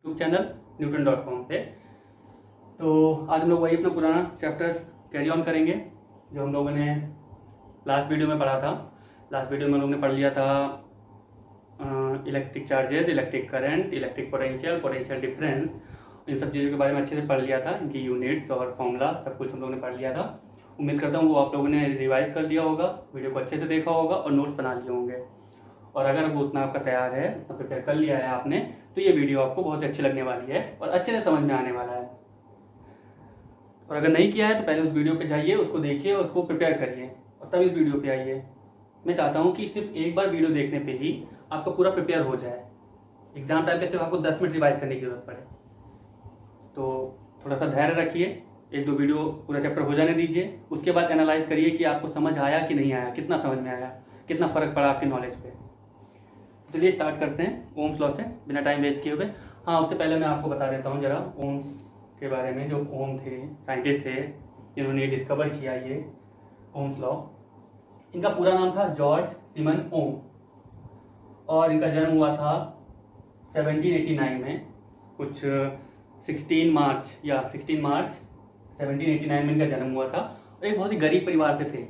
YouTube channel newton.com पे। तो आज हम लोग वही अपना पुराना चैप्टर कैरी ऑन करेंगे जो हम लोगों ने लास्ट वीडियो में पढ़ा था। लास्ट वीडियो में हम लोग ने पढ़ लिया था electric charges, electric current, electric potential, potential difference. इन सब चीज़ों के बारे में अच्छे से पढ़ लिया था, इनकी यूनिट्स और फॉर्मूला सब कुछ हम लोगों ने पढ़ लिया था। उम्मीद करता हूँ वो आप लोगों ने रिवाइज कर लिया होगा, वीडियो को अच्छे से देखा होगा और नोट्स बना लिए होंगे। और अगर वो उतना आपका तैयार है, उतना प्रिपेयर कर लिया है आपने, तो ये वीडियो आपको बहुत अच्छी लगने वाली है और अच्छे से समझ में आने वाला है। और अगर नहीं किया है तो पहले उस वीडियो पे जाइए, उसको देखिए और उसको प्रिपेयर करिए और तब इस वीडियो पे आइए। मैं चाहता हूँ कि सिर्फ एक बार वीडियो देखने पे ही आपका पूरा प्रिपेयर हो जाए, एग्जाम टाइम पे सिर्फ आपको 10 मिनट रिवाइज करने की जरूरत पड़े। तो थोड़ा सा धैर्य रखिए, एक दो वीडियो पूरा चैप्टर हो जाने दीजिए, उसके बाद एनालाइज करिए कि आपको समझ आया कि नहीं आया, कितना समझ में आया, कितना फर्क पड़ा आपके नॉलेज पे। चलिए स्टार्ट करते हैं ओम्स लॉ से बिना टाइम वेस्ट किए हुए। हाँ, उससे पहले मैं आपको बता देता हूँ जरा ओम्स के बारे में। जो ओम थे, साइंटिस्ट थे जिन्होंने डिस्कवर किया ये ओम्स लॉ, इनका पूरा नाम था जॉर्ज सिमन ओम और इनका जन्म हुआ था 1789 में, कुछ 16 मार्च 1789 में इनका जन्म हुआ था। और एक बहुत ही गरीब परिवार से थे।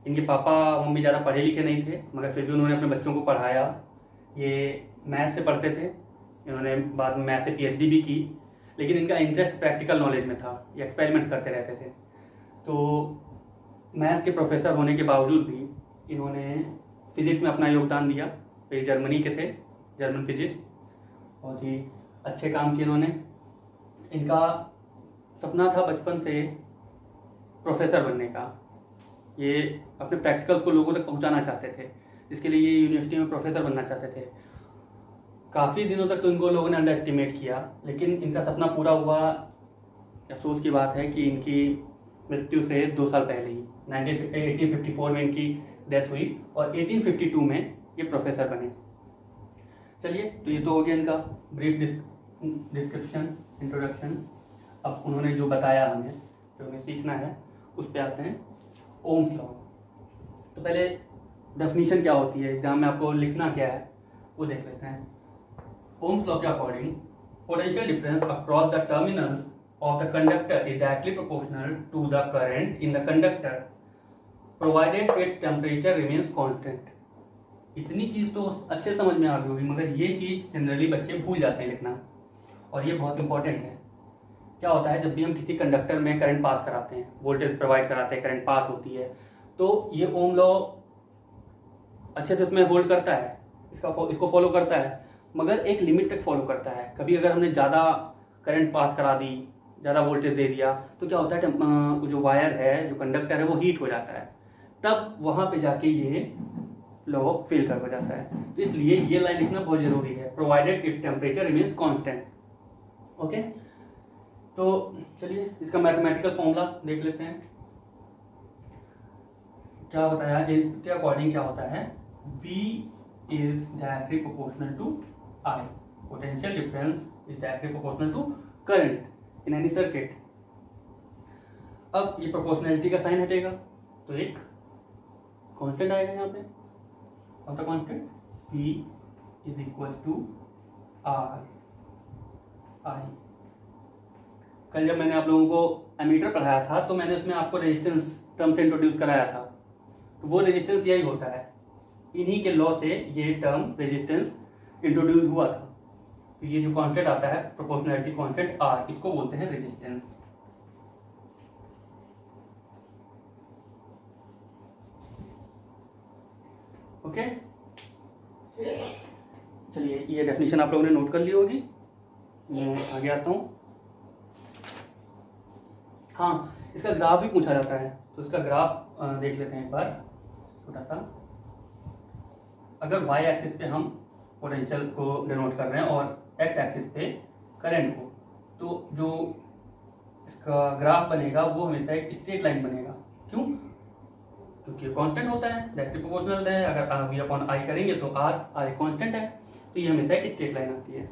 इनके पापा मम्मी ज़्यादा पढ़े लिखे नहीं थे, मगर फिर भी उन्होंने अपने बच्चों को पढ़ाया। ये मैथ से पढ़ते थे, इन्होंने बाद में मैथ से पीएचडी भी की, लेकिन इनका इंटरेस्ट प्रैक्टिकल नॉलेज में था, ये एक्सपेरिमेंट करते रहते थे। तो मैथ्स के प्रोफेसर होने के बावजूद भी इन्होंने फिजिक्स में अपना योगदान दिया। ये जर्मनी के थे, जर्मन फिजिक्स, बहुत ही अच्छे काम किए इन्होंने। इनका सपना था बचपन से प्रोफेसर बनने का। ये अपने प्रैक्टिकल्स को लोगों तक पहुंचाना चाहते थे, जिसके लिए ये यूनिवर्सिटी में प्रोफेसर बनना चाहते थे। काफ़ी दिनों तक तो इनको लोगों ने अंडर एस्टिमेट किया, लेकिन इनका सपना पूरा हुआ। अफसोस की बात है कि इनकी मृत्यु से 2 साल पहले ही 1854 में इनकी डेथ हुई और 1852 में ये प्रोफेसर बने। चलिए, तो ये तो हो गया इनका ब्रीफ डिस्क्रिप्शन, इंट्रोडक्शन। अब उन्होंने जो बताया हमें, जो हमें सीखना है, उस पर आते हैं। Ohm's law. तो पहले डेफिनेशन क्या होती है, एग्जाम में आपको लिखना क्या है वो देख लेते हैं। ओम्स लॉ के according potential difference across the terminals of the conductor is directly proportional to the current in the conductor provided its temperature remains constant। इतनी चीज तो अच्छे समझ में आ गई होगी, मगर ये चीज जनरली बच्चे भूल जाते हैं लिखना, और ये बहुत इंपॉर्टेंट है। क्या होता है, जब भी हम किसी कंडक्टर में करंट पास कराते हैं, वोल्टेज प्रोवाइड कराते हैं, करंट पास होती है, तो ये ओम लॉ अच्छे से उसमें होल्ड करता है, इसको फॉलो करता है, मगर एक लिमिट तक फॉलो करता है। कभी अगर हमने ज़्यादा करंट पास करा दी, ज़्यादा वोल्टेज दे दिया, तो क्या होता है, जो वायर है, जो कंडक्टर है, वो हीट हो जाता है। तब वहाँ पे जाके ये लॉ फेल कर हो जाता है। तो इसलिए ये लाइन लिखना बहुत जरूरी है, provided its temperature remains constant. Okay, तो चलिए इसका मैथमेटिकल फॉर्मूला देख लेते हैं। क्या बताया, इसके अकॉर्डिंग क्या होता है, V is directly proportional to I, potential difference is directly proportional to current in any circuit. अब ये प्रोपोर्शनैलिटी का साइन हटेगा तो एक कांस्टेंट आएगा यहाँ पे। कौन सा constant? P is equal to R I। कल जब मैंने आप लोगों को एमीटर पढ़ाया था, तो मैंने उसमें आपको रेजिस्टेंस टर्म से इंट्रोड्यूस कराया था। तो वो रेजिस्टेंस यही होता है, इन्हीं के लॉ से ये टर्म रेजिस्टेंस इंट्रोड्यूस हुआ था। तो ये जो कांस्टेंट आता है, प्रोपोर्शनैलिटी कांस्टेंट R, इसको बोलते हैं रेजिस्टेंस। ओके, चलिए ये डेफिनेशन आप लोगों ने नोट कर ली होगी। मैं आगे आता हूं। हाँ, इसका ग्राफ भी पूछा जाता है, तो इसका ग्राफ देख लेते हैं एक बार छोटा सा। अगर y एक्सिस पे हम पोटेंशियल को डिनोट कर रहे हैं और x एक्सिस पे करंट को, तो जो इसका ग्राफ बनेगा वो हमेशा एक स्ट्रेट लाइन बनेगा। क्यों? क्योंकि कांस्टेंट होता है, डायरेक्टली प्रोपोर्शनल है। अगर v अपॉन i करेंगे तो r एक कांस्टेंट है, तो ये हमेशा एक स्ट्रेट लाइन आती है।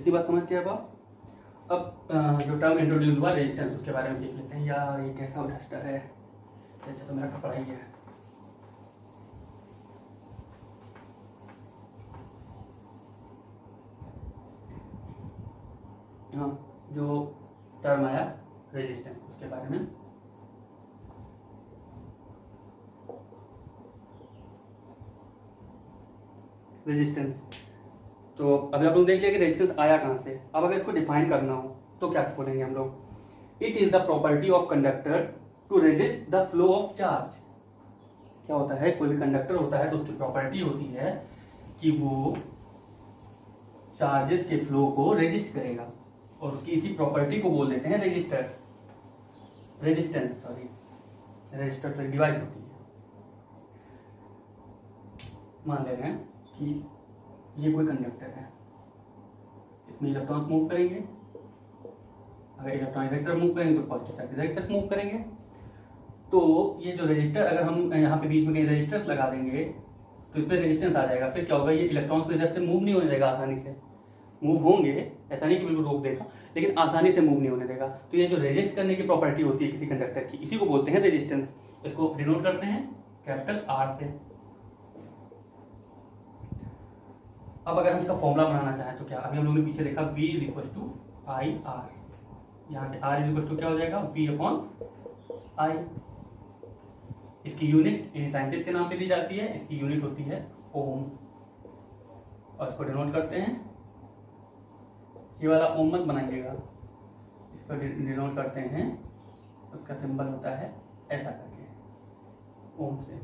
इतनी बात समझ के अब जो टर्म इंट्रोड्यूस हुआ रेजिस्टेंस, उसके बारे में सीख लेते हैं। यार ये कैसा डस्टर है, अच्छा तो मेरा कपड़ा ही है। हाँ, जो टर्म आया रेजिस्टेंस, उसके बारे में। रेजिस्टेंस, तो अभी आप लोग देख लिया कि रेजिस्टेंस आया कहाँ से। अब अगर इसको डिफाइन करना हो तो क्या बोलेंगे हम लोग? It is the property of conductor to resist the flow of charge. क्या होता है, कोई भी कंडक्टर होता है तो उसकी प्रॉपर्टी होती है कि वो चार्जेस के फ्लो को रेजिस्ट करेगा, और उसकी इसी प्रॉपर्टी को बोल देते हैं रेजिस्टर, रेजिस्टेंस सॉरी। रेजिस्टर तो डिवाइस होती है। मान ले रहे हैं कि ये कोई कंडक्टर है, इसमें इलेक्ट्रॉन्स मूव करेंगे। अगर इलेक्ट्रॉन इधर तरफ मूव करेंगे तो पॉजिटिव चार्ज इधर तरफ मूव करेंगे। तो ये जो रेजिस्टर, अगर हम यहाँ पे बीच में कहीं रेजिस्टर्स लगा देंगे तो इसमें रेजिस्टेंस आ जाएगा। फिर क्या होगा, ये इलेक्ट्रॉन्स को इधर से मूव नहीं होने देगा, आसानी से मूव होंगे, ऐसा नहीं कि बिल्कुल रोक देगा, लेकिन आसानी से मूव नहीं होने देगा। तो ये जो रेजिस्ट करने की प्रॉपर्टी होती है किसी कंडक्टर की, इसी को बोलते हैं रेजिस्टेंस। इसको डिनोट करते हैं कैपिटल R से। अब अगर हम इसका फॉर्मूला बनाना चाहें तो क्या, अभी हम लोगों ने पीछे देखा V = IR, यहाँ से R = क्या हो जाएगा, V/I। इसकी यूनिट इन साइंटिस्ट के नाम पे दी जाती है, इसकी यूनिट होती है ओम, और इसको डिनोट करते हैं, ये वाला ओम मत बनाइएगा, इसको डिनोट करते हैं, उसका सिंबल होता है ऐसा करके ओम से।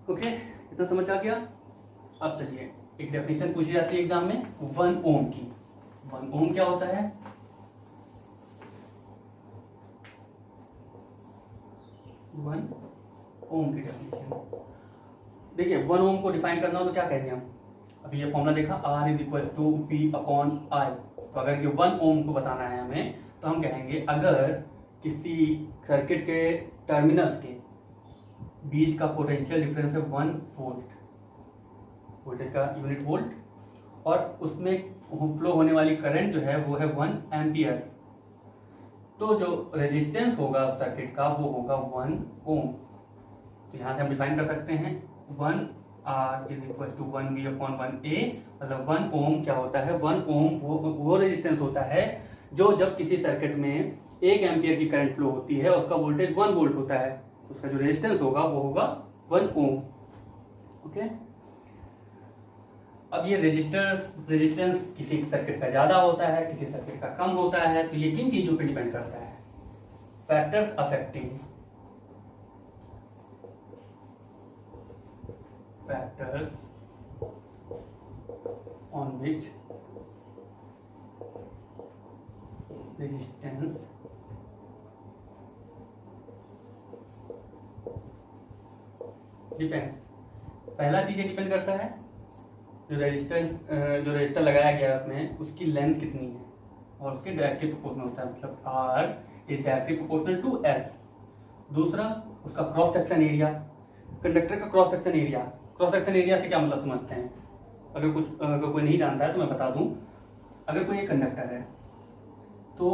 ओके, इतना समझ आ गया। अब चलिए एक डेफिनेशन पूछी जाती है एग्जाम में 1 ओम की। 1 ओम क्या होता है? 1 ओम की डेफिनेशन देखिए। 1 ओम को डिफाइन करना हो तो क्या कहेंगे हम? अभी ये फॉर्मूला देखा, R = V/I। तो अगर ये 1 ओम को बताना है हमें तो हम कहेंगे अगर किसी सर्किट के टर्मिनल्स के बीच का पोटेंशियल डिफरेंस है 1 वोल्ट, वोल्टेज का यूनिट वोल्ट, और उसमें फ्लो होने वाली करंट जो है वो है 1 एम्पियर, तो जो रेजिस्टेंस होगा सर्किट का वो होगा 1 ओम। तो यहाँ से हम डिफाइन कर सकते हैं 1R = 1V/1A, मतलब 1 ओम क्या होता है? 1 ओम वो रेजिस्टेंस होता है जो जब किसी सर्किट में 1 एम्पियर की करंट फ्लो होती है, उसका वोल्टेज 1 वोल्ट होता है, उसका जो रेजिस्टेंस होगा वो होगा 1 ओम। ओके, अब ये रेजिस्टेंस किसी सर्किट का ज्यादा होता है, किसी सर्किट का कम होता है, तो ये किन चीजों पे डिपेंड करता है? Factors affecting factors on which resistance depends. पहला चीज ये डिपेंड करता है जो रेजिस्टर लगाया गया है उसमें उसकी लेंथ कितनी है, और उसके डायरेक्टली प्रोपोर्शनल होता है, मतलब R is directly proportional to L। दूसरा उसका क्रॉस सेक्शन एरिया, कंडक्टर का cross section area. Cross section area से क्या मतलब समझते हैं? अगर कोई नहीं जानता है तो मैं बता दूं। अगर कोई एक कंडक्टर है तो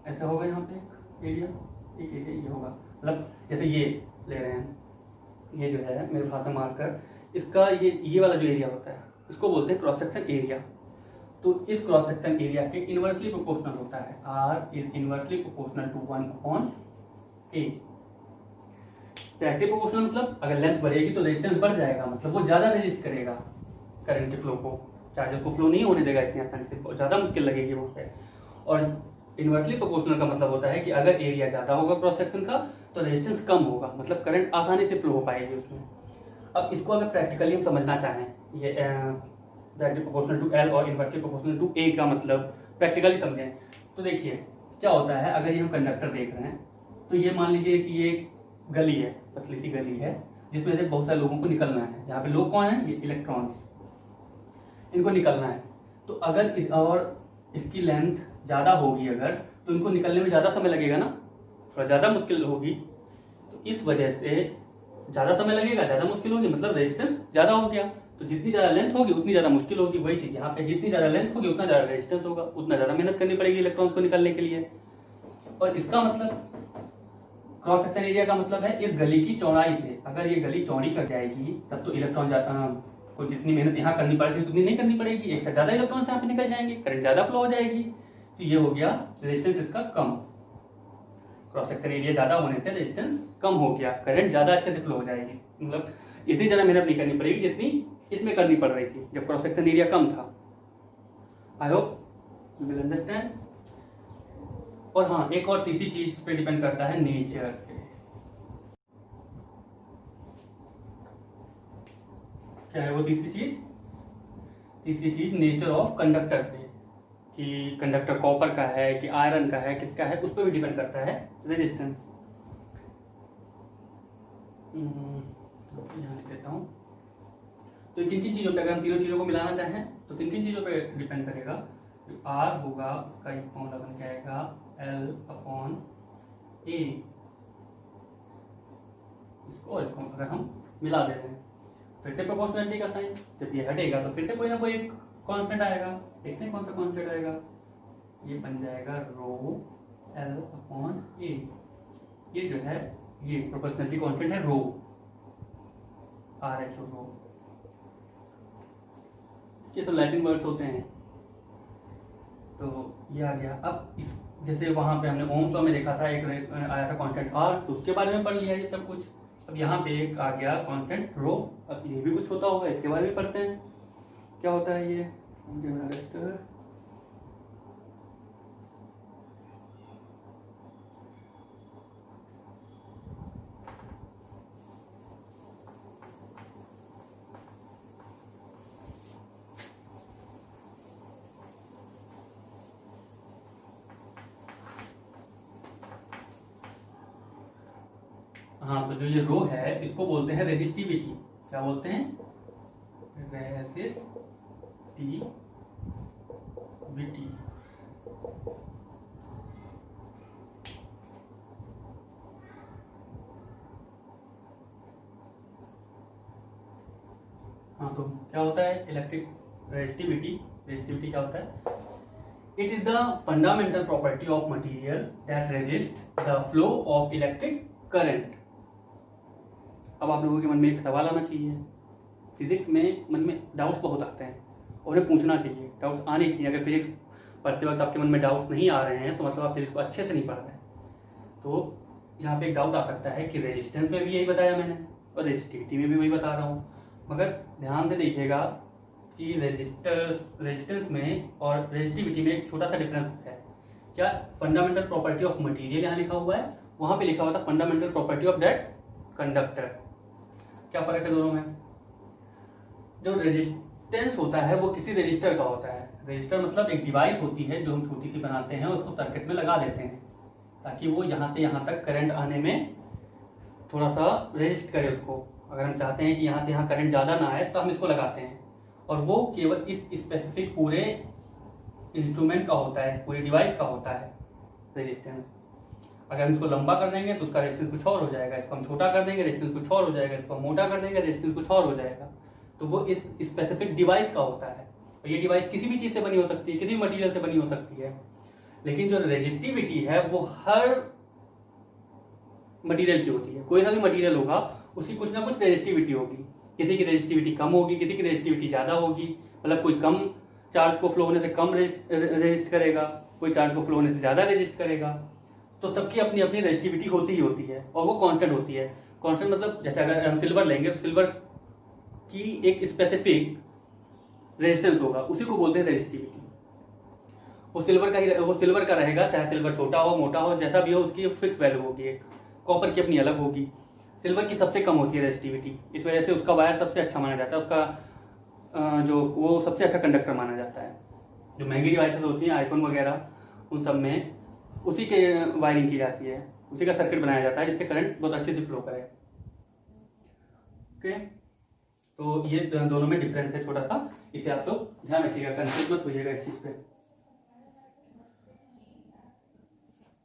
ऐसा होगा, यहाँ पे एक एरिया ये होगा, मतलब जैसे ये ले रहे हैं, ये जो है मेरे हाथ में मारकर, इसका ये वाला जो एरिया होता है इसको बोलते हैं क्रॉस सेक्शन एरिया। तो इस क्रॉस सेक्शन एरिया के इनवर्सली प्रोपोर्शनल होता है, R is inversely proportional to 1/A। Directly proportional मतलब अगर लेंथ बढ़ेगी तो रेजिस्टेंस बढ़ जाएगा, मतलब वो ज्यादा रेजिस्ट करेगा करंट के फ्लो को, चार्जेस को फ्लो नहीं होने देगा इतनी आसानी से, ज्यादा मुश्किल लगेगी वो पे। और इनवर्सली प्रोपोर्शनल का मतलब होता है कि अगर एरिया ज्यादा होगा क्रॉस सेक्शन का तो रेजिस्टेंस कम होगा, मतलब करंट आसानी से फ्लो हो पाएगी उसमें। अब इसको अगर प्रैक्टिकली हम समझना चाहें, ये डायरेक्टली प्रोपोर्शनल टू L और इनवर्सली प्रोपोर्शनल टू A का मतलब प्रैक्टिकली समझें तो देखिए क्या होता है। अगर ये हम कंडक्टर देख रहे हैं तो ये मान लीजिए कि ये गली है, पतली सी गली है जिसमें से बहुत सारे लोगों को निकलना है। यहाँ पे लोग कौन है? ये इलेक्ट्रॉन्स, इनको निकलना है। तो अगर इसकी लेंथ ज़्यादा होगी अगर, तो इनको निकलने में ज़्यादा समय लगेगा ना, थोड़ा ज़्यादा मुश्किल होगी। तो इस वजह से ज़्यादा समय लगेगा, ज़्यादा मुश्किल होगी, मतलब रेजिस्टेंस ज़्यादा हो गया। तो तो जितनी ज़्यादा लेंथ होगी उतनी ज़्यादा मुश्किल होगी। वही चीज़ यहाँ पे, जितनी ज़्यादा लेंथ होगी उतना ज़्यादा रेजिस्टेंस होगा, उतना ज़्यादा मेहनत करनी पड़ेगी इलेक्ट्रॉन्स को निकालने के लिए। और इसका मतलब क्रॉस सेक्शन एरिया का मतलब है इस गली की चौड़ाई से। अगर ये गली चौड़ी कर जाएगी तब तो इलेक्ट्रॉन को जितनी मेहनत यहाँ करनी पड़ेगी उतनी नहीं करनी पड़ेगी, एक से ज़्यादा इलेक्ट्रॉन यहाँ पे निकल जाएंगे, करंट ज़्यादा फ्लो हो जाएगी। तो ये हो गया रेजिस्टेंस इसका कम, क्रॉस सेक्शन एरिया ज़्यादा होने से रेजिस्टेंस कम हो गया, करंट ज़्यादा अच्छे से फ्लो हो जाएगी। मतलब इतनी ज़्यादा मेहनत नहीं करनी पड़ेगी जितनी इसमें करनी पड़ रही थी जब क्रॉस सेक्शन एरिया कम था। I hope you will understand. और हाँ, एक और तीसरी चीज पे डिपेंड करता है, नेचर पे। क्या है वो तीसरी चीज? तीसरी चीज नेचर ऑफ कंडक्टर पे, कि कंडक्टर कॉपर का है कि आयरन का है, किसका है, उस पर भी डिपेंड करता है रेजिस्टेंस। यहाँ लिख देता हूँ। तो किन किन चीज़ों पे, अगर हम तीनों चीज़ों को मिलाना चाहें तो किन किन चीज़ों पे डिपेंड करेगा? तो आर होगा, उसका एक फॉर्मूला बन के आएगा L/A। इसको और इसको अगर हम मिला दे रहे हैं, फिर से प्रोपोर्शनलिटी का साइन, जब ये हटेगा तो फिर से कोई ना कोई एक कांस्टेंट आएगा। देखते हैं कौन सा कांस्टेंट आएगा। ये बन जाएगा रो L/A। ये जो है ये प्रोपोर्शनलिटी कांस्टेंट है रो, RH रो। ये तो लैटिन वर्ड्स होते हैं। तो ये आ गया। अब इस जैसे वहां पे हमने ओम्स लॉ में देखा था, एक आया था कांस्टेंट R, तो उसके बारे में पढ़ लिया ये सब कुछ। अब यहाँ पे एक आ गया कांस्टेंट रो। अब ये भी कुछ होता होगा, इसके बारे में पढ़ते हैं क्या होता है ये। हाँ, तो जो ये रो है इसको बोलते हैं रेजिस्टिविटी। क्या बोलते हैं? रेजिस्टिविटी। हाँ, तो क्या होता है इलेक्ट्रिक रेजिस्टिविटी? रेजिस्टिविटी क्या होता है? It is the fundamental property of material that resist the flow of electric current. अब आप लोगों के मन में एक सवाल आना चाहिए। फिजिक्स में मन में डाउट्स बहुत आते हैं और उन्हें पूछना चाहिए, डाउट्स आने चाहिए। अगर फिजिक्स पढ़ते वक्त आपके मन में डाउट्स नहीं आ रहे हैं तो मतलब आप फिजिक्स को अच्छे से नहीं पढ़ रहे हैं। तो यहाँ पे एक डाउट आ सकता है कि रेजिस्टेंस में भी यही बताया मैंने और रेजिस्टिविटी में भी वही बता रहा हूँ, मगर ध्यान से देखिएगा कि रेजिस्टेंस में और रेजिस्टिविटी में एक छोटा सा डिफरेंस है। क्या? फंडामेंटल प्रॉपर्टी ऑफ मटेरियल यहाँ लिखा हुआ है, वहां पे लिखा हुआ था fundamental property of that conductor. क्या फर्क है दोनों में? जो रेजिस्टेंस होता है वो किसी रेजिस्टर का होता है। रेजिस्टर मतलब एक डिवाइस होती है जो हम छोटी सी बनाते हैं, उसको सर्किट में लगा देते हैं ताकि वो यहाँ से यहाँ तक करंट आने में थोड़ा सा रेजिस्ट करे उसको। अगर हम चाहते हैं कि यहाँ से यहाँ करंट ज़्यादा ना आए तो हम इसको लगाते हैं, और वो केवल इस स्पेसिफिक पूरे इंस्ट्रूमेंट का होता है, पूरे डिवाइस का होता है रेजिस्टेंस। अगर हम इसको लंबा कर देंगे तो उसका रेजिस्टेंस कुछ और हो जाएगा, इसको हम छोटा कर देंगे रेजिस्टेंस कुछ और हो जाएगा, इसको हम मोटा कर देंगे रेजिस्टेंस कुछ और हो जाएगा। तो वो इस स्पेसिफिक डिवाइस का होता है, और ये डिवाइस किसी भी चीज़ से बनी हो सकती है, किसी भी मटेरियल से बनी हो सकती है। लेकिन जो रेजिस्टिविटी है वो हर मटेरियल की होती है। कोई सा भी मटेरियल होगा उसकी कुछ ना कुछ रेजिस्टिविटी होगी। किसी की रेजिस्टिविटी कम होगी, किसी की रेजिस्टिविटी ज़्यादा होगी। मतलब कोई कम चार्ज को फ्लो होने से कम रेजिस्ट करेगा, कोई चार्ज को फ्लो होने से ज़्यादा रेजिस्ट करेगा। तो सबकी अपनी अपनी रेजिस्टिविटी होती ही होती है, और वो कांस्टेंट होती है। कांस्टेंट मतलब जैसे अगर हम सिल्वर लेंगे तो सिल्वर की एक स्पेसिफिक रेजिस्टेंस होगा, उसी को बोलते हैं रेजिस्टिविटी। वो सिल्वर का रहेगा, चाहे सिल्वर छोटा हो मोटा हो जैसा भी हो, उसकी फिक्स वैल्यू होगी। एक कॉपर की अपनी अलग होगी। सिल्वर की सबसे कम होती है रेजिस्टिविटी, इस वजह से उसका वायर सबसे अच्छा माना जाता है, उसका जो वो सबसे अच्छा कंडक्टर माना जाता है। जो महंगी डिवाइसेस होती हैं आईफोन वगैरह, उन सब में उसी के वायरिंग की जाती है, उसी का सर्किट बनाया जाता है जिससे करंट बहुत अच्छे से फ्लो करे। ओके, तो ये दोनों में डिफरेंस है छोटा सा, इसे आप लोग ध्यान रखिएगा, कंफ्यूज मत होइएगा इस चीज पे।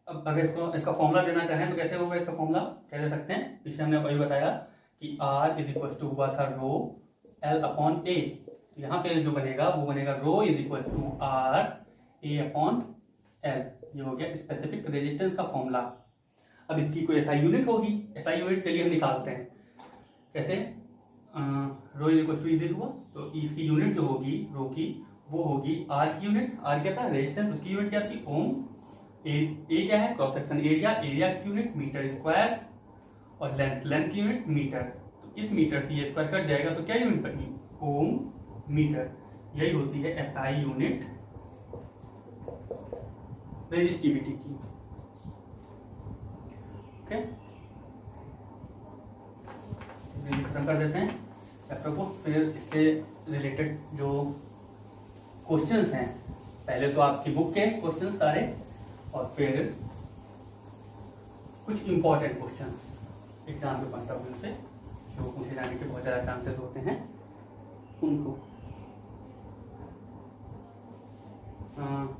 अब अगर इसका फॉर्मूला देना चाहें तो कैसे होगा? इसका फॉर्मूला क्या दे सकते हैं? पीछे हमने वही बताया कि R इज इक्वल टू हुआ था रो L अपॉन ए। यहाँ पे जो बनेगा वो बनेगा rho is equal to R A upon L. ये हो गया स्पेसिफिक रेजिस्टेंस का फॉर्मूला। अब इसकी कोई एसआई यूनिट होगी। एसआई यूनिट चलिए हम निकालते हैं। कैसे? रो इज इक्वल टू दिस हुआ, तो इसकी यूनिट जो होगी रो की वो होगी आर की यूनिट। आर क्या था? रेजिस्टेंस। उसकी यूनिट क्या थी? ओम। ए क्या है? Cross section area. एरिया की यूनिट मीटर स्क्वायर और लेंथ की यूनिट मीटर। तो इस मीटर से ये स्क्वायर कट जाएगा तो क्या यूनिट बनी? ओम मीटर। यही होती है एसआई यूनिट रेजिस्टिविटी की। ओके, खत्म कर देते हैं चैप्टर को। फिर इससे रिलेटेड जो क्वेश्चंस हैं, पहले तो आपकी बुक के क्वेश्चंस सारे, और फिर कुछ इंपॉर्टेंट क्वेश्चंस एग्जाम के पॉइंट ऑफ व्यू से जो पूछे जाने के बहुत ज़्यादा चांसेस होते हैं उनको।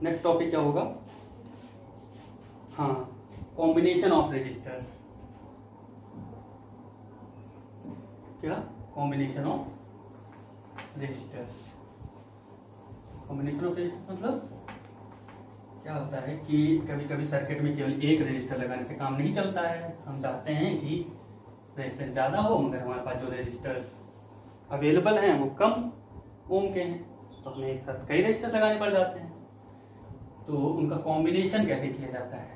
नेक्स्ट टॉपिक क्या होगा? हाँ, कॉम्बिनेशन ऑफ रेजिस्टर्स। क्या? Combination of resistors. Combination of resistors मतलब क्या होता है कि कभी कभी सर्किट में केवल एक रेजिस्टर लगाने से काम नहीं चलता है। हम चाहते हैं कि रेजिस्टेंस ज़्यादा हो, मगर हमारे पास जो रेजिस्टर्स अवेलेबल हैं वो कम ओम के हैं, तो हमें एक साथ कई रेजिस्टर लगाने पड़ जाते हैं। तो उनका कॉम्बिनेशन कैसे किया जाता है?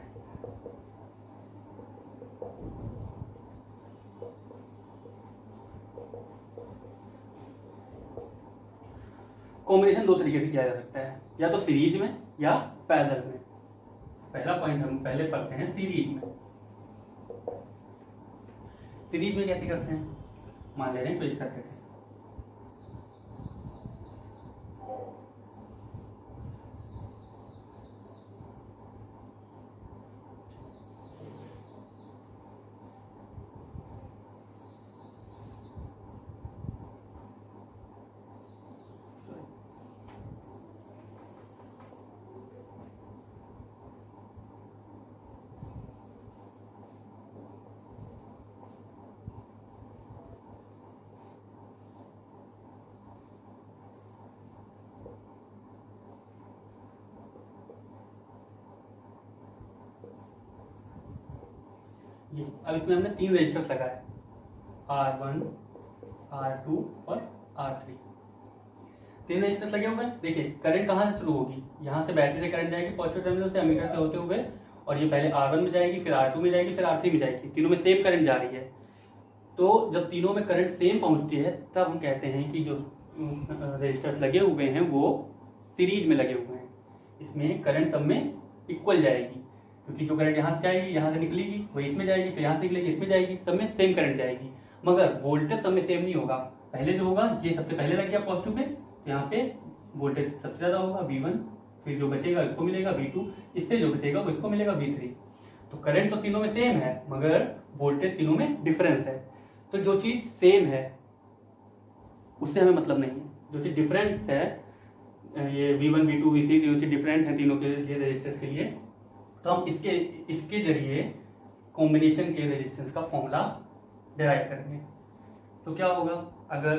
कॉम्बिनेशन दो तरीके से किया जा सकता है, या तो सीरीज में या पैरेलल में। पहला पॉइंट हम पहले पढ़ते हैं सीरीज में। सीरीज में कैसे करते हैं? मान ले रहे हैं कोई सर्किट है, ये अब इसमें हमने तीन रेजिस्टर्स लगाए, R1, R2 और R3। तीन रेजिस्टर्स लगे हुए हैं। देखिए करंट कहाँ से शुरू होगी? यहाँ से बैटरी से करंट जाएगी पॉजिटिव टर्मिनल से एमीटर से होते हुए, और ये पहले R1 में जाएगी, फिर R2 में जाएगी, फिर R3 में जाएगी। तीनों में सेम करंट जा रही है। तो जब तीनों में करंट सेम पहुंचती है तब हम कहते हैं कि जो रेजिस्टर्स लगे हुए हैं वो सीरीज में लगे हुए हैं। इसमें करंट सब में इक्वल जाएगी, क्योंकि जो करंट यहाँ से जाएगी यहाँ से निकलेगी, वही इसमें जाएगी, फिर यहाँ से निकलेगी इसमें जाएगी, सब में सेम करंट जाएगी। मगर वोल्टेज सब में सेम नहीं होगा। पहले जो होगा, ये सबसे पहले लग गया पॉजिटिव में, तो यहाँ पे वोल्टेज सबसे ज्यादा होगा V1, फिर जो बचेगा इसको मिलेगा V2, इससे जो बचेगा वो इसको मिलेगा V3। तो करंट तो तीनों में सेम है, मगर वोल्टेज तीनों में डिफरेंस है। तो जो चीज सेम है उससे हमें मतलब नहीं है। जो चीज डिफरेंट है, ये V1, V2, V3 जो चीज डिफरेंट है तीनों के लिए रेजिस्टेंस के लिए, तो हम इसके जरिए कॉम्बिनेशन के रेजिस्टेंस का फॉर्मूला डिराइव करेंगे। तो क्या होगा? अगर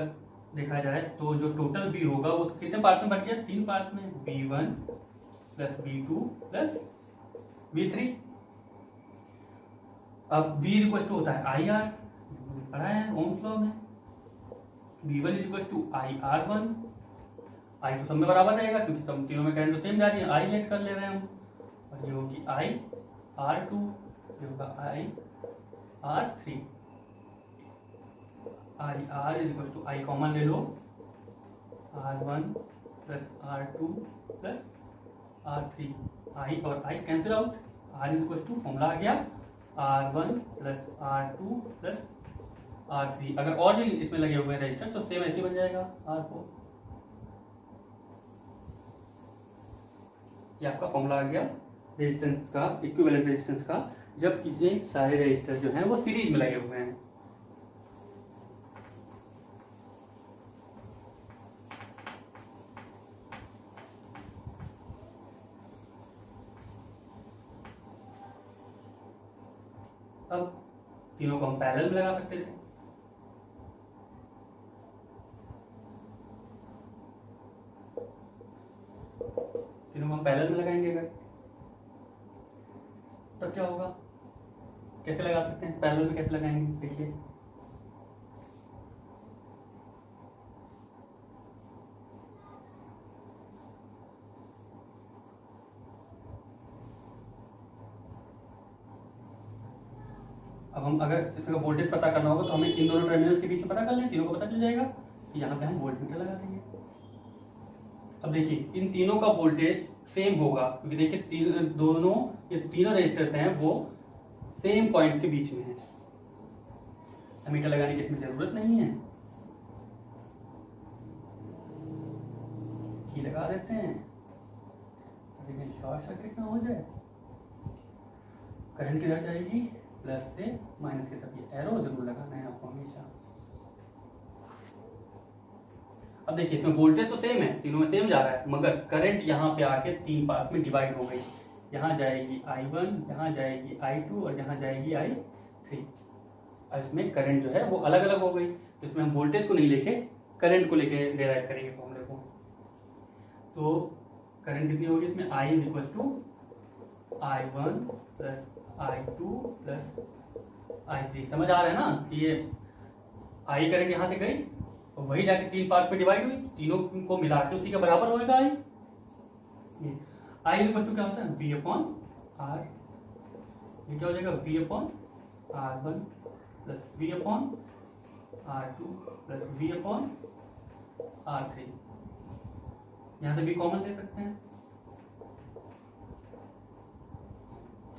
देखा जाए तो जो टोटल V होगा वो कितने पार्ट में बट गया? तीन पार्ट में, V1 plus V2 plus V3। अब V इक्वल टू होता है IR, पढ़ा है ओम्स लॉ में। V1 equal to IR1। I तो सब में बराबर रहेगा क्योंकि सब तीनों में करंट तो सेम जा रही है, I लेट कर ले रहे हैं हम, और ये होगी IR2, ये होगा IR3। IR is equal to I common ले लो, R1 plus R2 plus R3। I और I cancel out, R is equal to formula आ गया R1 plus R2 plus R3। अगर और भी इसमें लगे हुए हैं रजिस्टर तो सेम ऐसे बन जाएगा R4। ये आपका फॉर्मूला आ गया रेजिस्टेंस का, इक्विवेलेंट रेजिस्टेंस का, जब किसी सारे रेजिस्टर जो हैं वो सीरीज में लगे हुए हैं। अब तीनों को हम पैरेलल में लगा सकते थे। हम पैरेलल में लगाएंगे अगर, तब क्या होगा, कैसे लगा सकते हैं पैरेलल में, कैसे लगाएंगे देखिए। अब हम अगर इसका वोल्टेज पता करना होगा तो हमें इन दोनों टर्मिनल्स के बीच में पता कर लें, तीनों को पता चल जाएगा। यहाँ पे हम वोल्टमीटर लगा देंगे। अब देखिए इन तीनों का वोल्टेज सेम होगा, क्योंकि देखिए ये तीनों रजिस्टर्स हैं वो सेम पॉइंट्स के बीच में है। एमीटर लगाने की इसमें जरूरत नहीं है, की लगा देते हैं, लेकिन शॉर्ट सर्किट ना हो जाए। करंट किधर जाएगी, प्लस से माइनस की तरफ, ये एरो जरूर लगाना है आपको हमेशा। अब देखिए इसमें वोल्टेज तो सेम है, तीनों में सेम जा रहा है, मगर करंट यहाँ पे आके 3 पार्ट में डिवाइड हो गई। यहाँ जाएगी I1, यहाँ जाएगी I2 और यहाँ जाएगी I3। अब इसमें करंट जो है वो अलग अलग हो गई, तो इसमें हम वोल्टेज को नहीं लेके करंट को लेके डिराइव करेंगे फॉर्मूले को। तो करंट कितनी होगी इसमें, I = I1 + I2 + I3। समझ आ रहा है ना कि ये I करंट यहाँ से गई और वही जाके 3 पार्ट में डिवाइड हुई, तीनों को मिला के उसी के बराबर होएगा I। I क्या होता है, V/R। ये क्या हो जाएगा, V/R1 + V/R2 + V/R3। यहाँ से V कॉमन ले सकते हैं,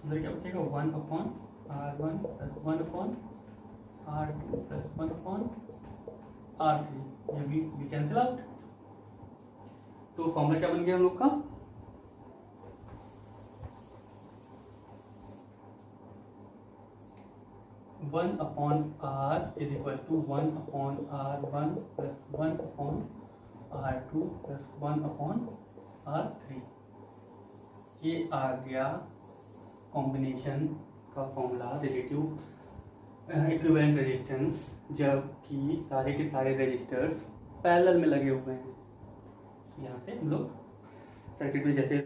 इधर क्या बचेगा, 1/R1 + 1/R2 + 1/R3। ये V कैंसिल आउट। तो फॉर्मूला क्या बन गया हम लोग का, (1/R = 1/R1 + 1/R2 + 1/R3। ये आ गया कॉम्बिनेशन का फॉर्मूला, रिलेटिव इक्विवेलेंट रेजिस्टेंस, जबकि सारे के सारे रेजिस्टर्स पैरेलल में लगे हुए हैं। यहाँ से हम लोग सर्किट में जैसे